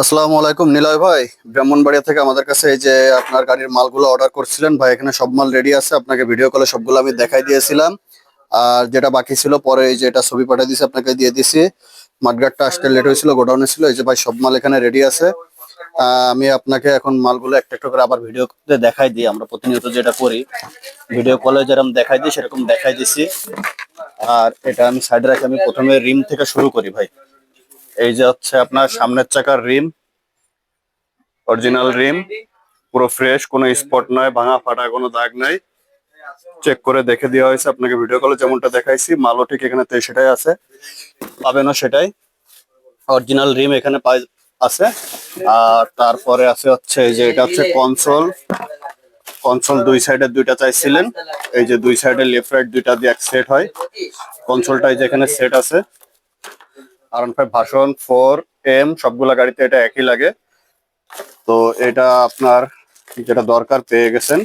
আসসালামু আলাইকুম নিলয় ভাই। ব্রাহ্মণবাড়িয়া থেকে আমাদের কাছে এই যে আপনার গাড়ির মালগুলো অর্ডার করছিলেন ভাই, এখানে সব মাল রেডি আছে। আপনাকে ভিডিও কলে সবগুলো আমি দেখাই দিয়েছিলাম। আর যেটা বাকি ছিল পরে এই যে এটা ছবি পাঠিয়ে দিয়েছি, আপনাকে দিয়ে দিছি। মাঠগাটটা আসতে লেট হয়েছিল, গোডাউনে ছিল। এই যে ভাই সব মাল এখানে রেডি আছে। আমি আপনাকে এখন মালগুলো একটা একটা করে আবার ভিডিওতে দেখাই দিই। আমরা প্রতিনিয়ত যেটা করি, ভিডিও কলে যেরকম দেখাই দিই সেরকম দেখাই দিছি। আর এটা আমি সাইডে রাখি। আমি প্রথমে রিম থেকে শুরু করি ভাই। এই যে হচ্ছে আপনার সামনের চাকার রিম, অরিজিনাল রিম, পুরো ফ্রেশ, কোনো স্পট নয়, ভাঙা ফাটা কোনো দাগ নাই। চেক করে দেখে দেওয়া হয়েছে আপনাকে ভিডিও কলে যেমনটা দেখাইছি। মালও ঠিক এখানে সেটাই আছে, পাবেনও সেটাই। অরিজিনাল রিম এখানে আছে। আর তারপরে আছে হচ্ছে এই যে এটা হচ্ছে কনসোল। কনসোল দুই সাইডে দুইটা চাইছিলেন, এই যে দুই সাইডে লেফট রাইট দুইটা দিয়ে এক সেট হয়। কনসোলটাই যে এখানে সেট আছে। R15 ভার্সন 4M, সবগুলা গাড়িতে এটা একই লাগে। তো এটা আপনার যেটা দরকার পেয়ে গেছেন।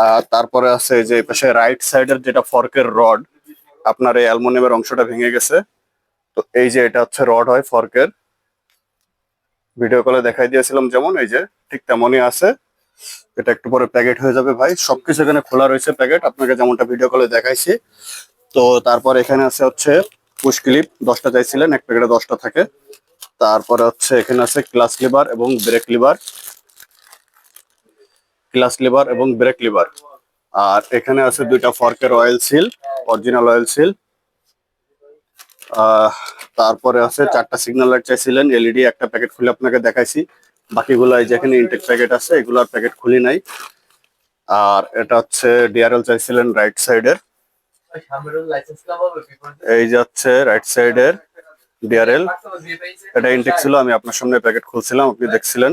আর তারপরে আছে যে পাশে রাইট সাইডের যেটা ফর্কের রড, আপনার এই অ্যালুমিনিয়ামের অংশটা ভেঙে গেছে। তো এই যে এটা হচ্ছে রড হয় ফর্কের, ভিডিও কলে দেখাই দিয়েছিলাম যেমন, এই যে ঠিক তেমনই আছে। এটা একটু পরে প্যাকেট হয়ে যাবে ভাই। সবকিছু এখানে খোলা রয়েছে প্যাকেট, আপনাকে যেমনটা ভিডিও কলে দেখাইছি। তো তারপর এখানে আছে হচ্ছে পুশ ক্লিপ, 10টা চাইছিলেন, এক প্যাকেটে 10টা থাকে। তারপরে হচ্ছে এখানে আছে ক্লাচ লিভার এবং ব্রেক লিভার, ক্লাচ লিভার এবং ব্রেক লিভার। আর এখানে আছে দুইটা ফর্কের oil seal, original oil seal. তারপরে আছে 4টা সিগন্যাল লাইট চাইছিলেন এলইডি, একটা প্যাকেট খুলে আপনাকে দেখাইছি। বাকিগুলো এই যে এখানে ইনটেক প্যাকেট আছে, এগুলোর প্যাকেট খুলি নাই। আর এটা হচ্ছে ডিআরএল চাইছিলেন রাইট সাইডের, এই যে হচ্ছে রাইট সাইডের ডিআরএল। এটা ইনটেক ছিল, আমি আপনার সামনে প্যাকেট খুলছিলাম, আপনি দেখছিলেন।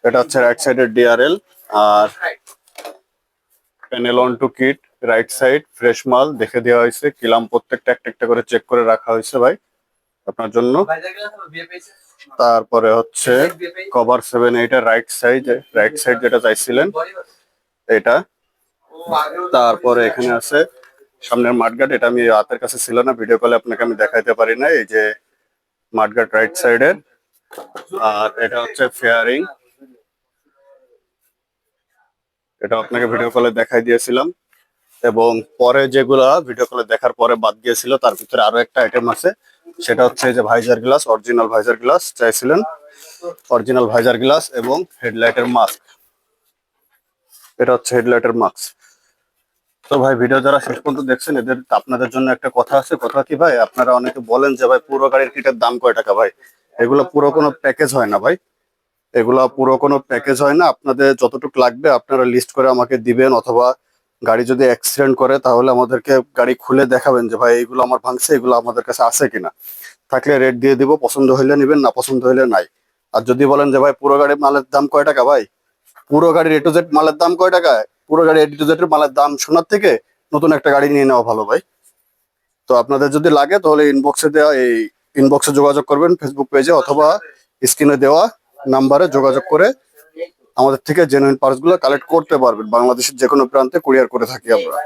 এটা হচ্ছে রাইট সাইডের ডিআরএল। আর panel on to kit, right side fresh মাল দেখে দেওয়া হয়েছে। কিলাম প্রত্যেকটা একটা একটা করে চেক করে রাখা হয়েছে ভাই আপনার জন্য। তারপরে হচ্ছে কভার 7 এর রাইট সাইড, রাইট সাইড যেটা চাইছিলেন এটা। তারপরে এখানে আছে সামনের মাঠগার্ড, এটা আমি হাতের কাছে ছিল না, ভিডিও কলে আপনাকে আমি দেখাইতে পারি না। এই যে মাঠগার্ড রাইট সাইডের। আর এটা হচ্ছে ফেয়ারিং, এটা আপনাকে ভিডিও কলে দেখাই দিয়েছিলাম। এবং পরে যেগুলা ভিডিও কলে দেখার পরে বাদ গিয়েছিল, তার ভিতরে আরো একটা আইটেম আছে। সেটা হচ্ছে যে visor glass, original visor glass চাইছিলেন, অরিজিনাল ভাইজার গ্লাস এবং হেডলাইটের মাস্ক। এটা হচ্ছে হেডলাইটের মাস্ক। তো ভাই ভিডিও যারা শেষ পর্যন্ত দেখছেন, এদের আপনাদের জন্য একটা কথা আছে। কথা কি ভাই, আপনারা অনেকে বলেন যে ভাই পুরো গাড়ির কিটের দাম কয় টাকা। ভাই এগুলো পুরো কোনো প্যাকেজ হয় না ভাই, এগুলা পুরো কোনো প্যাকেজ হয় না। আপনাদের যতটুকু লাগবে আপনারা লিস্ট করে আমাকে দিবেন, অথবা গাড়ি যদি অ্যাক্সিডেন্ট করে তাহলে আমাদেরকে গাড়ি খুলে দেখাবেন যে ভাই এগুলো আমার ভাঙছে, এগুলো আমাদের কাছে আছে কিনা। থাকলে রেট দিয়ে দিব, পছন্দ হইলে নিবেন, না পছন্দ হইলে নাই। আর যদি বলেন যে ভাই পুরো গাড়ির মালের দাম কয় টাকা, ভাই পুরো গাড়ির এ টু জেড মালের দাম কয় টাকা, পুরো গাড়ি এ টু জেড এর মালের দাম শোনার থেকে নতুন একটা গাড়ি নিয়ে নেওয়া ভালো ভাই। তো আপনাদের যদি লাগে তাহলে ইনবক্সে দেওয়া, এই ইনবক্সে যোগাযোগ করবেন ফেসবুক পেজে, অথবা স্ক্রিনে দেওয়া নাম্বারে যোগাযোগ করে আমাদের থেকে জেনুইন পার্টস গুলো কালেক্ট করতে পারবেন। বাংলাদেশের যে কোনো প্রান্তে কুরিয়ার করে থাকি আমরা।